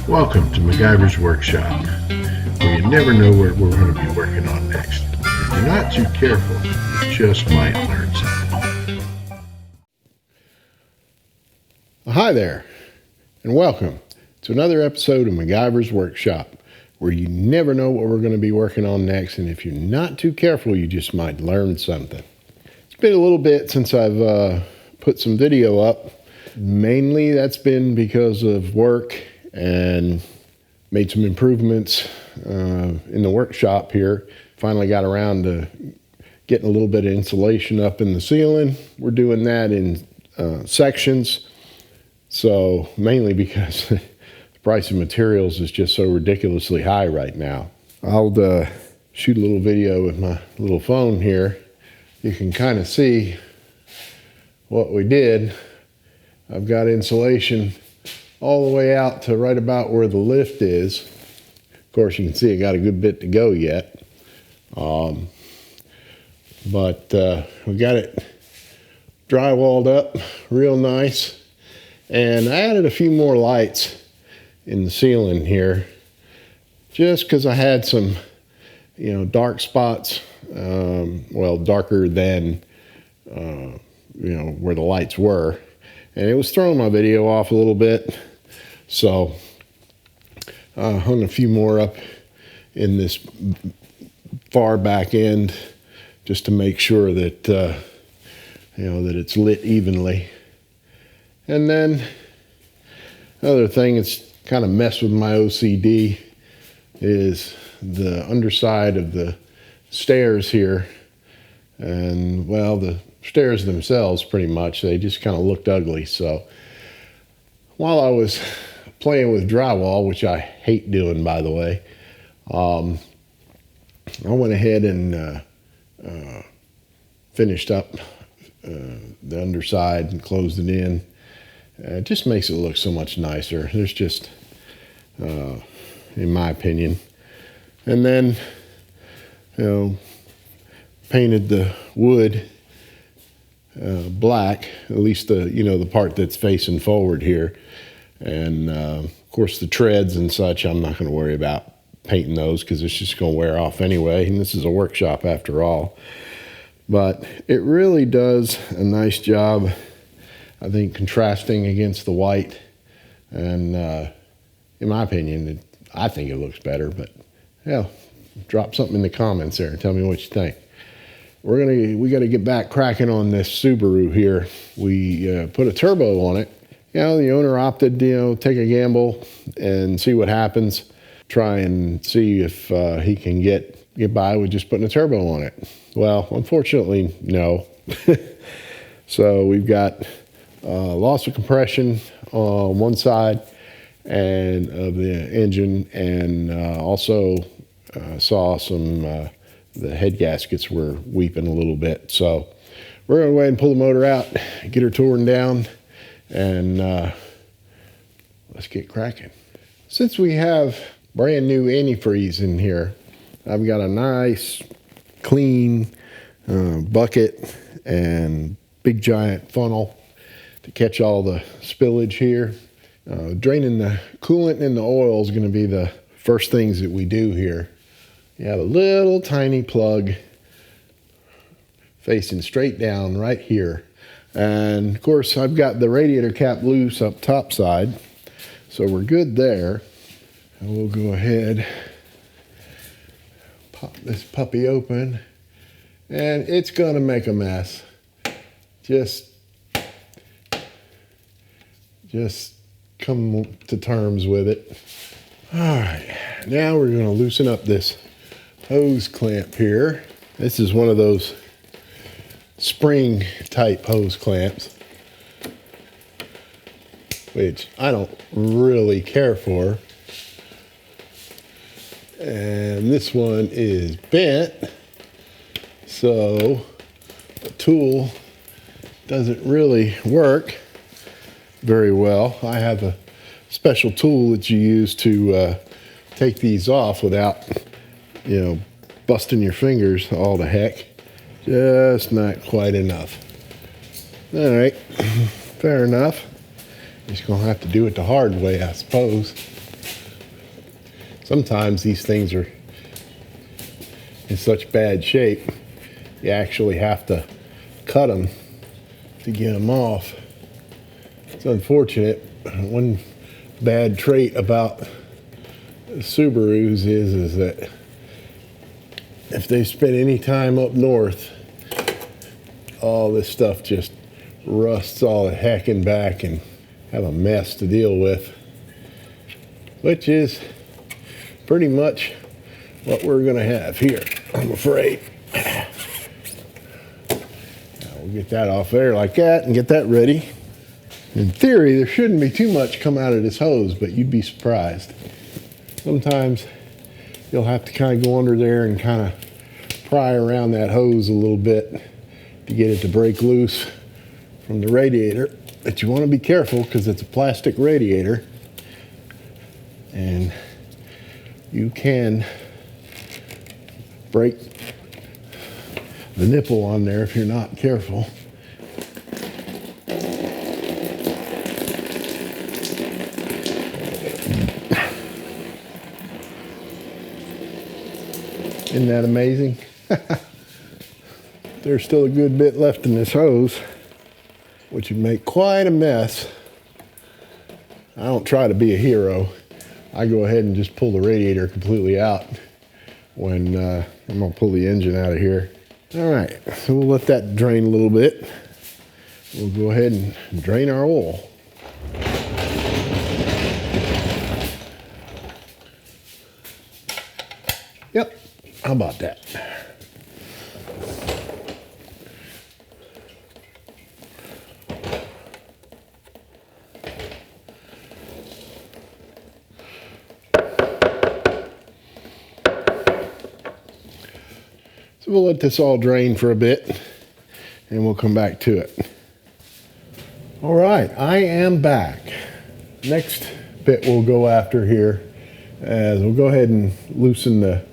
Welcome to MacGyver's Workshop, where you never know what we're going to be working on next. If you're not too careful, you just might learn something. Hi there, and welcome to another episode of MacGyver's Workshop, where you never know what we're going to be working on next, and if you're not too careful, you just might learn something. It's been a little bit since I've put some video up. Mainly that's been because of work and made some improvements in the workshop here. Finally got around to getting a little bit of insulation up in the ceiling. We're doing that in sections. So mainly because the price of materials is just so ridiculously high right now. I'll shoot a little video with my little phone here. You can kind of see what we did. I've got insulation all the way out to right about where the lift is. Of course, you can see I got a good bit to go yet. But we got it drywalled up real nice. And I added a few more lights in the ceiling here just because I had some, dark spots, darker than, where the lights were. And it was throwing my video off a little bit. So I hung a few more up in this far back end just to make sure that, that it's lit evenly. And then another thing that's kind of messed with my OCD is the underside of the stairs here. And well, the stairs themselves pretty much, they just kind of looked ugly. So while I was playing with drywall, which I hate doing, by the way, I went ahead and finished up the underside and closed it in. It just makes it look so much nicer. There's just, in my opinion. And then, painted the wood black, at least the part that's facing forward here. And of course the treads and such, I'm not going to worry about painting those because it's just going to wear off anyway. And this is a workshop after all. But it really does a nice job, I think, contrasting against the white. And in my opinion, I think it looks better. But yeah, drop something in the comments there and tell me what you think. We got to get back cracking on this Subaru here. We put a turbo on it. The owner opted, take a gamble and see what happens. Try and see if he can get by with just putting a turbo on it. Well, unfortunately, no. So we've got loss of compression on one side and of the engine, and also saw some the head gaskets were weeping a little bit. So we're going to go ahead and pull the motor out, get her torn down, and let's get cracking. Since we have brand new antifreeze in here, I've got a nice clean bucket and big giant funnel to catch all the spillage here. Draining the coolant and the oil is going to be the first things that we do here. You have a little tiny plug facing straight down right here. And of course I've got the radiator cap loose up top side, so we're good there. And we'll go ahead, pop this puppy open, and it's gonna make a mess. Just come to terms with it. All right, now we're gonna loosen up this hose clamp here. This is one of those spring type hose clamps, which I don't really care for. And this one is bent, so the tool doesn't really work very well. I have a special tool that you use to take these off without, busting your fingers all the heck. Just not quite enough. All right, fair enough. Just gonna have to do it the hard way, I suppose. Sometimes these things are in such bad shape, you actually have to cut them to get them off. It's unfortunate. One bad trait about Subarus is that if they spend any time up north, all this stuff just rusts all the heckin' back and have a mess to deal with, which is pretty much what we're gonna have here, I'm afraid. Now we'll get that off there like that and get that ready. In theory, there shouldn't be too much come out of this hose, but you'd be surprised. Sometimes you'll have to kind of go under there and kind of pry around that hose a little bit to get it to break loose from the radiator. But you want to be careful because it's a plastic radiator, and you can break the nipple on there if you're not careful. Isn't that amazing? There's still a good bit left in this hose, which would make quite a mess. I don't try to be a hero. I go ahead and just pull the radiator completely out when I'm gonna pull the engine out of here. All right, so we'll let that drain a little bit. We'll go ahead and drain our oil. Yep, how about that? So we'll let this all drain for a bit and we'll come back to it. All right, I am back. Next bit we'll go after here is we'll go ahead and loosen the,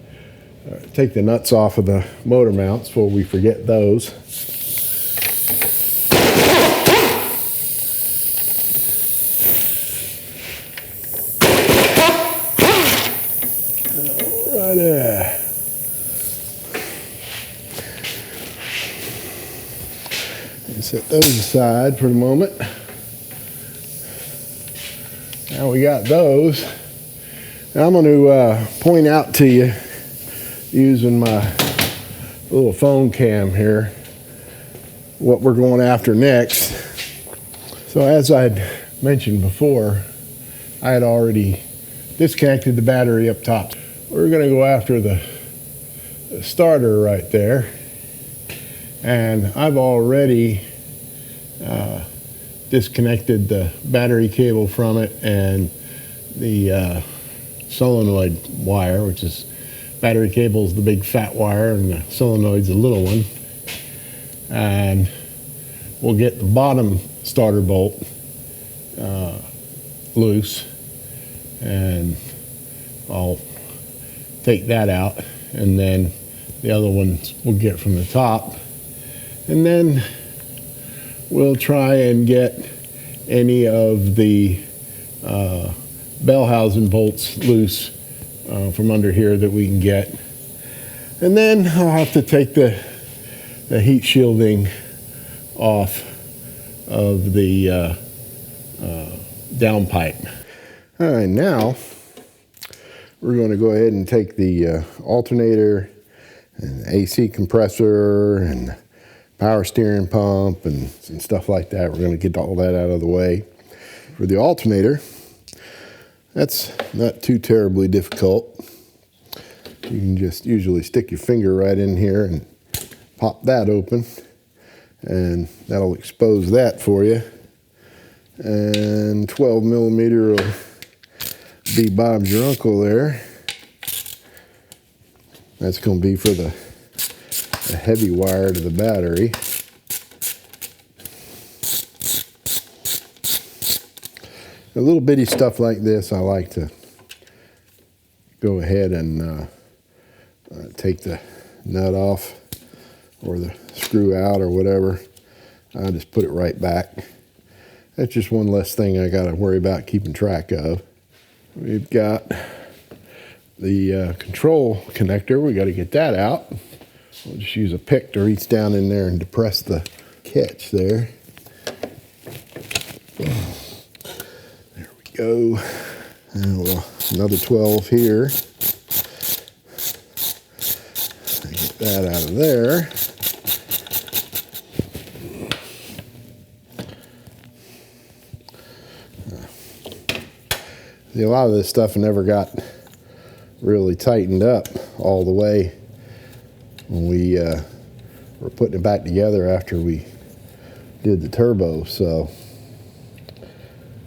take the nuts off of the motor mounts before we forget those. All right. Set those aside for the moment. Now we got those. Now I'm going to point out to you using my little phone cam here what we're going after next. So as I'd mentioned before, I had already disconnected the battery up top. We're going to go after the starter right there, and I've already disconnected the battery cable from it and the solenoid wire, which is battery cable is the big fat wire and the solenoid's the little one. And we'll get the bottom starter bolt loose, and I'll take that out, and then the other ones we'll get from the top, and then we'll try and get any of the bell housing bolts loose from under here that we can get. And then I'll have to take the heat shielding off of the downpipe. All right, now we're going to go ahead and take the alternator and AC compressor and power steering pump and stuff like that. We're going to get all that out of the way. For the alternator, that's not too terribly difficult. You can just usually stick your finger right in here and pop that open, and that'll expose that for you. And 12 millimeter will be Bob's your uncle there. That's going to be for the heavy wire to the battery. A little bitty stuff like this, I like to go ahead and take the nut off or the screw out or whatever. I just put it right back. That's just one less thing I got to worry about keeping track of. We've got the control connector, we got to get that out. We'll just use a pick to reach down in there and depress the catch there. There we go. And another 12 here. Get that out of there. See, a lot of this stuff never got really tightened up all the way when we were putting it back together after we did the turbo, so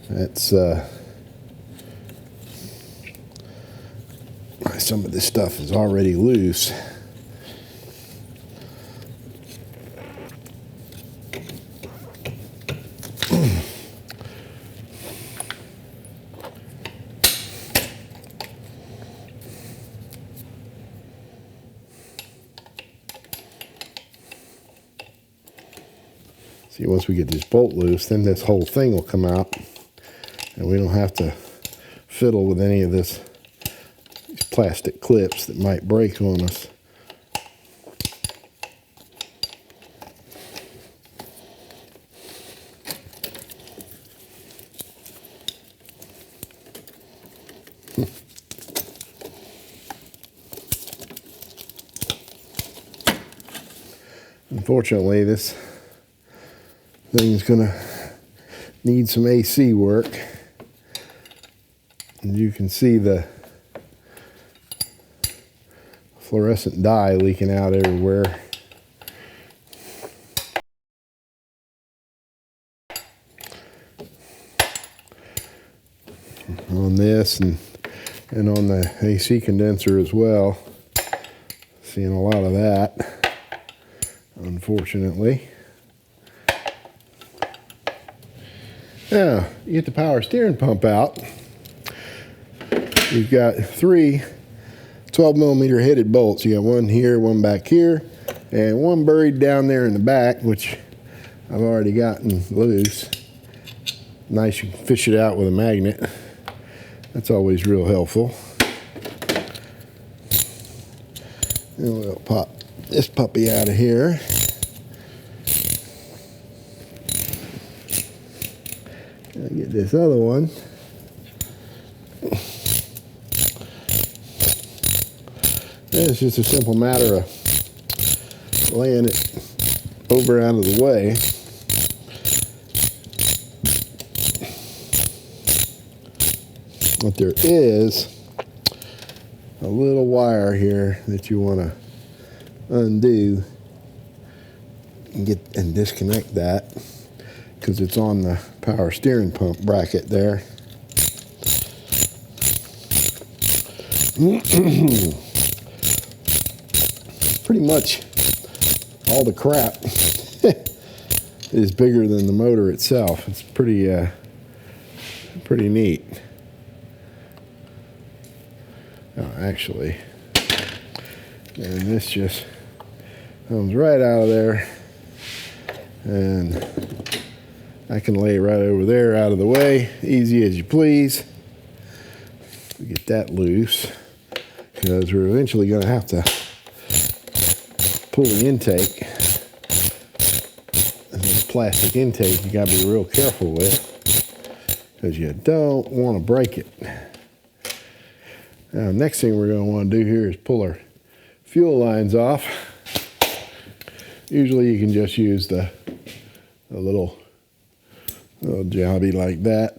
that's some of this stuff is already loose. See, once we get this bolt loose, then this whole thing will come out, and we don't have to fiddle with any of these plastic clips that might break on us. Unfortunately, this thing's gonna need some AC work. And you can see the fluorescent dye leaking out everywhere. On this and on the AC condenser as well. Seeing a lot of that, unfortunately. Now, you get the power steering pump out. You've got 3 12mm headed bolts. You got one here, one back here, and one buried down there in the back, which I've already gotten loose. Nice, you can fish it out with a magnet. That's always real helpful. And we'll pop this puppy out of here. I'll get this other one. It's just a simple matter of laying it over out of the way. But there is a little wire here that you want to undo and disconnect that, because it's on the power steering pump bracket there. Pretty much all the crap is bigger than the motor itself. It's pretty neat. Oh, actually, and this just comes right out of there, and I can lay it right over there out of the way, easy as you please. Get that loose, because we're eventually going to have to pull the intake. And this plastic intake you got to be real careful with, because you don't want to break it. Now, next thing we're going to want to do here is pull our fuel lines off. Usually you can just use a little jobby like that.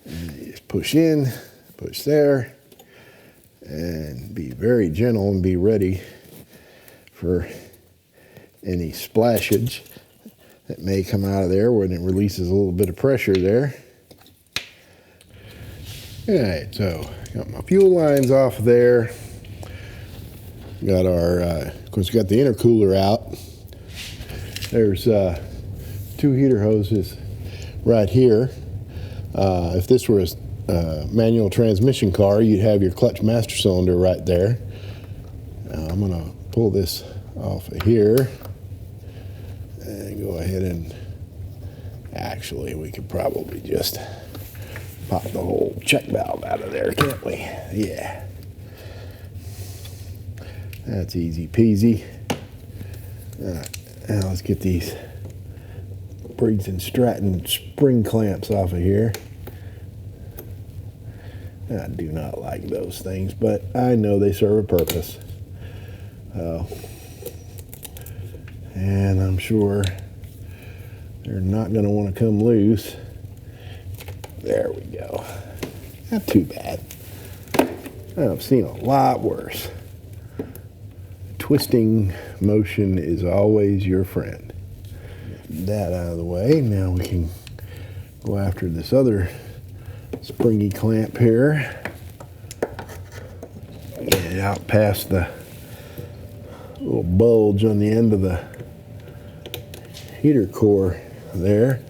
And you just push in, push there, and be very gentle and be ready for any splashage that may come out of there when it releases a little bit of pressure there. All right, so got my fuel lines off there. Got our, of course, got the intercooler out. There's 2 heater hoses right here. If this were a manual transmission car, you'd have your clutch master cylinder right there. I'm gonna pull this off of here and go ahead and Actually, we could probably just pop the whole check valve out of there, can't we? Yeah. That's easy peasy. All right, now let's get these Briggs & Stratton spring clamps off of here. I do not like those things, but I know they serve a purpose. And I'm sure they're not going to want to come loose. There we go. Not too bad. I've seen a lot worse. Twisting motion is always your friend. Get that out of the way. Now we can go after this other springy clamp here. Get it out past the little bulge on the end of the heater core there.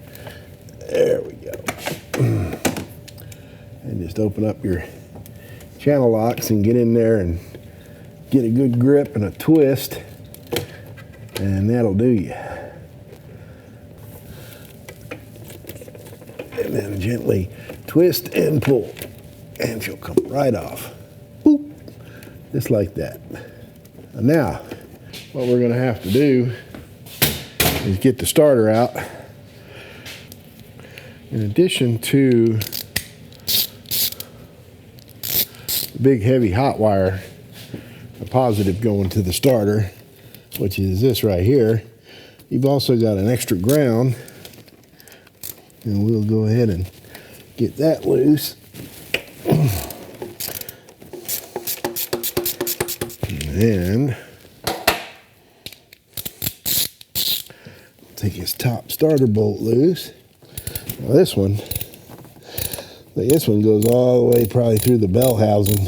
There we go. And just open up your channel locks and get in there and get a good grip and a twist, and that'll do you. And then gently twist and pull, and she'll come right off. Boop. Just like that. And now, what we're going to have to do is get the starter out. In addition to the big heavy hot wire, a positive going to the starter, which is this right here, you've also got an extra ground, and we'll go ahead and get that loose. And take his top starter bolt loose. Now this one goes all the way probably through the bell housing.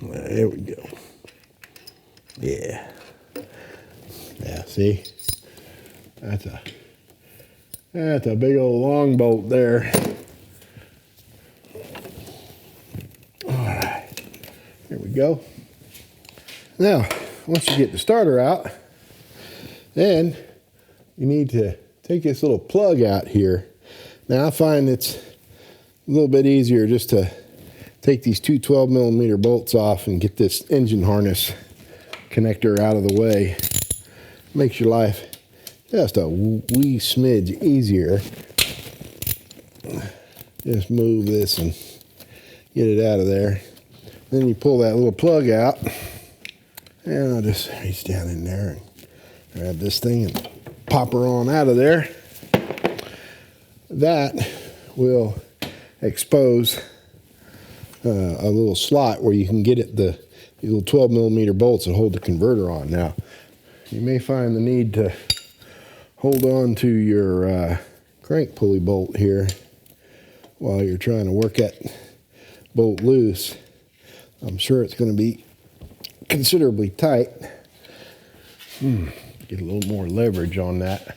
There we go. Yeah. Yeah, see? That's a big old long bolt there. All right. Here we go. Now, once you get the starter out, then you need to take this little plug out here. Now, I find it's a little bit easier just to take these two 12mm bolts off and get this engine harness connector out of the way. Makes your life just a wee smidge easier. Just move this and get it out of there. Then you pull that little plug out, and I'll just reach down in there and grab this thing and pop her on out of there. That will expose a little slot where you can get it, the little 12mm bolts that hold the converter on. Now, you may find the need to hold on to your crank pulley bolt here while you're trying to work that bolt loose. I'm sure it's going to be considerably tight. Get a little more leverage on that.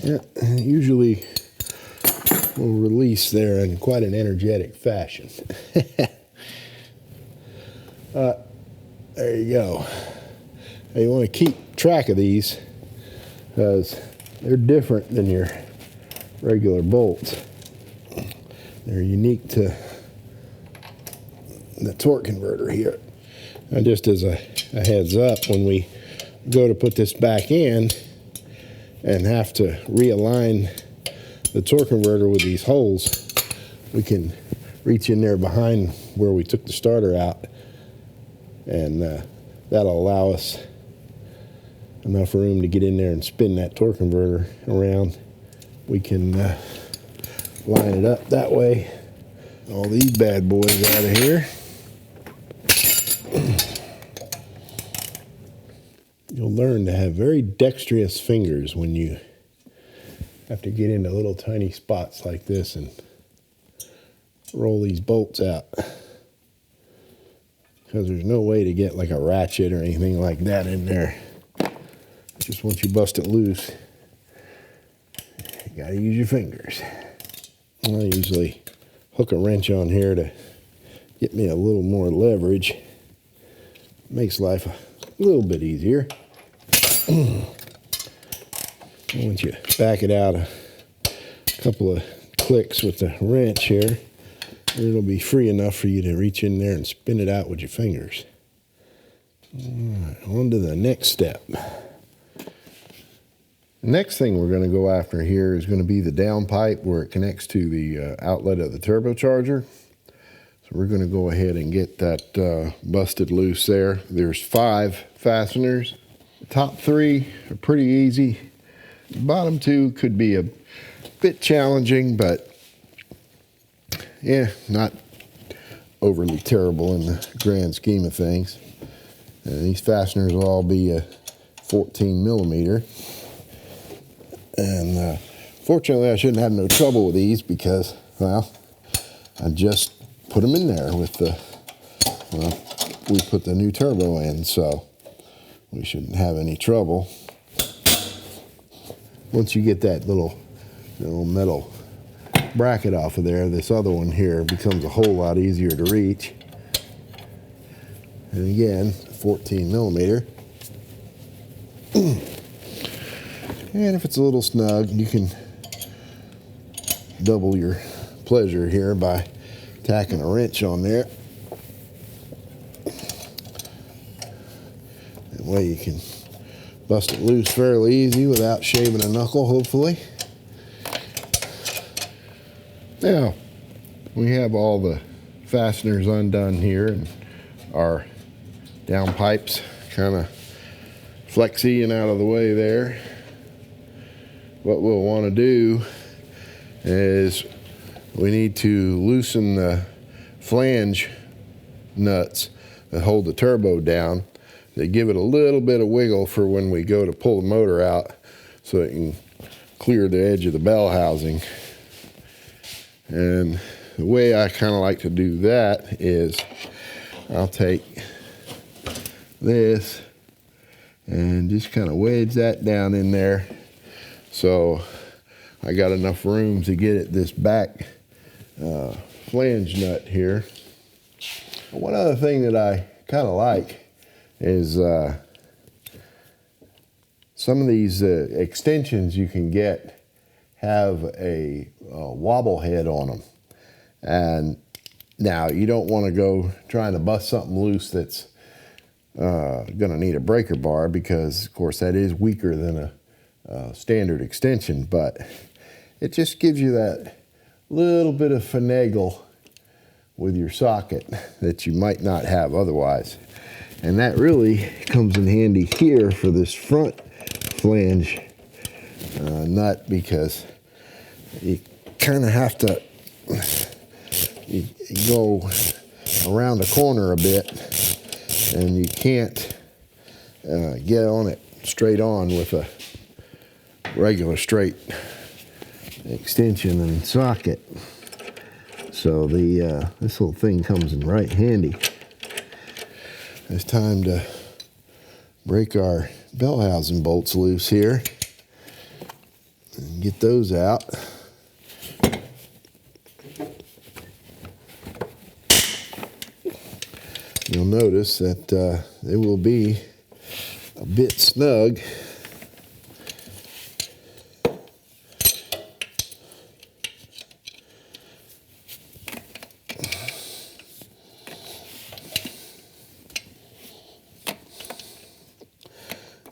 Yeah, usually will release there in quite an energetic fashion. There you go. Now you want to keep track of these because they're different than your regular bolts. They're unique to the torque converter here. Now, just as a heads up, when we go to put this back in and have to realign the torque converter with these holes, we can reach in there behind where we took the starter out, and that'll allow us enough room to get in there and spin that torque converter around. We can line it up that way. All these bad boys out of here. You'll learn to have very dexterous fingers when you have to get into little tiny spots like this and roll these bolts out, because there's no way to get like a ratchet or anything like that in there. Just once you bust it loose, you gotta use your fingers. I usually hook a wrench on here to get me a little more leverage. makes life a little bit easier. Once you back it out a couple of clicks with the wrench here, it'll be free enough for you to reach in there and spin it out with your fingers. All right, on to the next step. The next thing we're going to go after here is going to be the downpipe where it connects to the outlet of the turbocharger. So we're going to go ahead and get that busted loose there. There's 5 fasteners. The top 3 are pretty easy. The bottom 2 could be a bit challenging, but yeah, not overly terrible in the grand scheme of things. These fasteners will all be a 14 millimeter. And fortunately, I shouldn't have no trouble with these because, well, I just put them in there with the, well, we put the new turbo in, so we shouldn't have any trouble. Once you get that little metal bracket off of there, this other one here becomes a whole lot easier to reach. And again, 14 millimeter. And if it's a little snug, you can double your pleasure here by tacking a wrench on there. That way you can bust it loose fairly easy without shaving a knuckle, hopefully. Now, we have all the fasteners undone here, and our downpipes kind of flexy and out of the way there. What we'll want to do is we need to loosen the flange nuts that hold the turbo down. They give it a little bit of wiggle for when we go to pull the motor out so it can clear the edge of the bell housing. And the way I kind of like to do that is I'll take this and just kind of wedge that down in there so I got enough room to get at this back flange nut here. One other thing that I kind of like is some of these extensions you can get have a wobble head on them. And now you don't want to go trying to bust something loose that's going to need a breaker bar, because of course that is weaker than a standard extension, but it just gives you that little bit of finagle with your socket that you might not have otherwise. And that really comes in handy here for this front flange nut, because you kind of have to you go around the corner a bit, and you can't get on it straight on with a regular straight extension and socket. So the this little thing comes in right handy. It's time to break our bell housing bolts loose here and get those out. You'll notice that they will be a bit snug.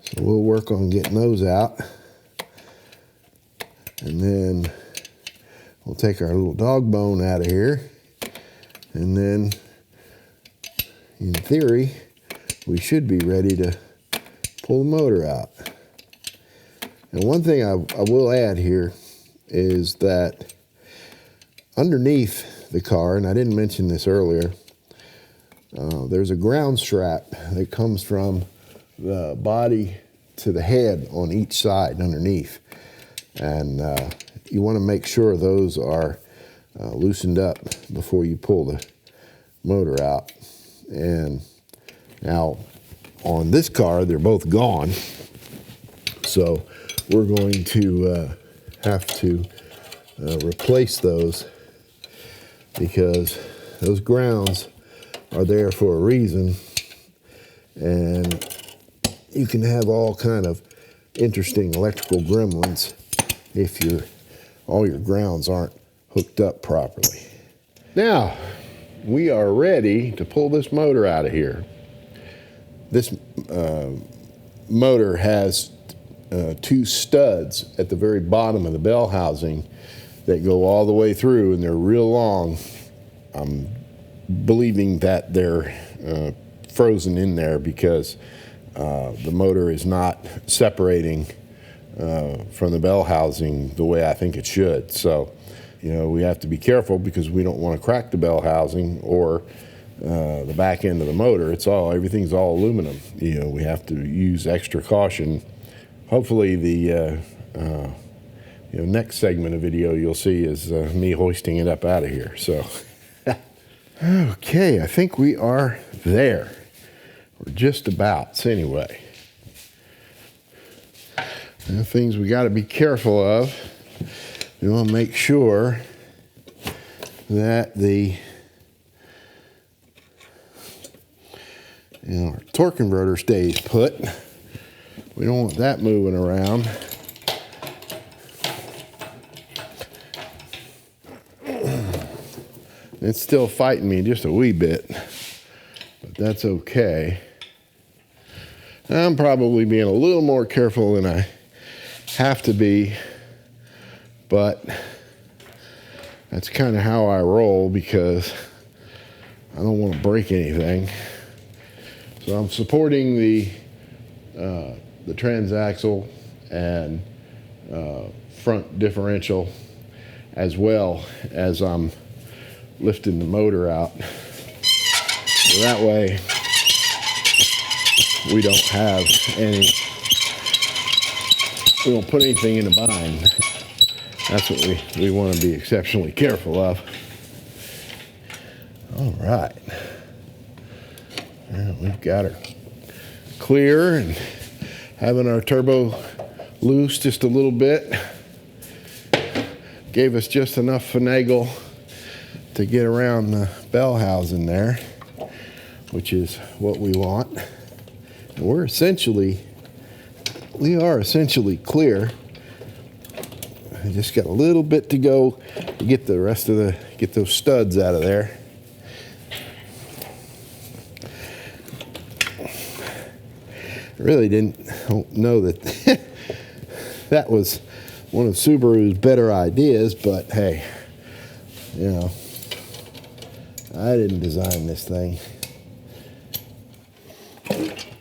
So we'll work on getting those out. And then we'll take our little dog bone out of here. And then, in theory, we should be ready to pull the motor out. And one thing I will add here is that underneath the car, and I didn't mention this earlier, there's a ground strap that comes from the body to the head on each side underneath. And you want to make sure those are loosened up before you pull the motor out. And now on this car, they're both gone. So we're going to have to replace those, because those grounds are there for a reason. And you can have all kind of interesting electrical gremlins if all your grounds aren't hooked up properly. Now, we are ready to pull this motor out of here. This motor has 2 studs at the very bottom of the bell housing that go all the way through, and they're real long. I'm believing that they're frozen in there because the motor is not separating from the bell housing the way I think it should. So, we have to be careful because we don't want to crack the bell housing or the back end of the motor. Everything's all aluminum. We have to use extra caution. Hopefully the next segment of video you'll see is me hoisting it up out of here. So, okay, I think we are there. We're just about. So anyway, the things we got to be careful of. We want to make sure that our torque converter stays put. We don't want that moving around. It's still fighting me just a wee bit, but that's okay. I'm probably being a little more careful than I have to be, but that's kind of how I roll because I don't want to break anything. So I'm supporting the transaxle and front differential as well as I'm lifting the motor out. So that way we don't put anything in the bind. That's what we want to be exceptionally careful of. All right. Well, we've got her clear and having our turbo loose just a little bit. Gave us just enough finagle to get around the bell housing there, which is what we want. And we are essentially clear. I just got a little bit to go to get the rest of get those studs out of there. I really don't know that that was one of Subaru's better ideas, but hey, I didn't design this thing.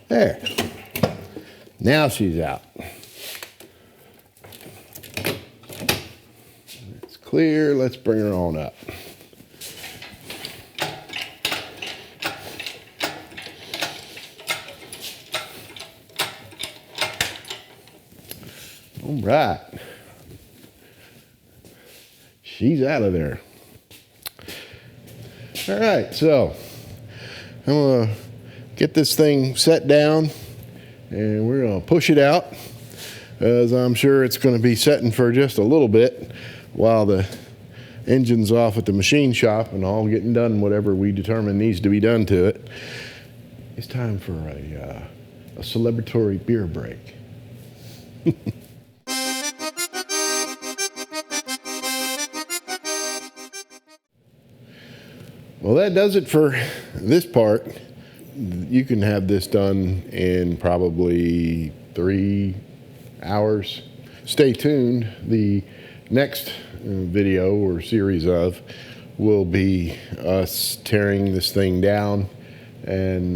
There. Now she's out. It's clear. Let's bring her on up. All right. She's out of there. All right, so I'm going to get this thing set down and we're going to push it out, as I'm sure it's going to be setting for just a little bit while the engine's off at the machine shop and all getting done whatever we determine needs to be done to it. It's time for a celebratory beer break. Well, that does it for this part. You can have this done in probably 3 hours. Stay tuned. The next video or series will be us tearing this thing down and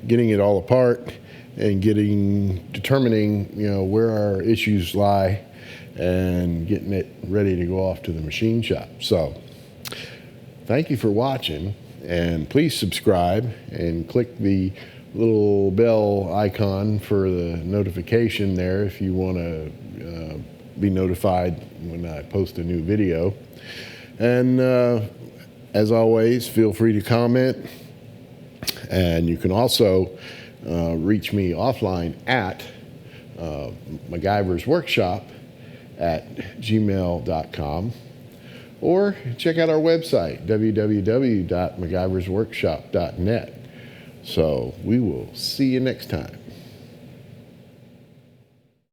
getting it all apart and determining where our issues lie and getting it ready to go off to the machine shop. So thank you for watching, and please subscribe and click the little bell icon for the notification there if you want to be notified when I post a new video. And as always, feel free to comment, and you can also reach me offline at MacGyver's Workshop at gmail.com. Or check out our website, www.macgyversworkshop.net. So we will see you next time.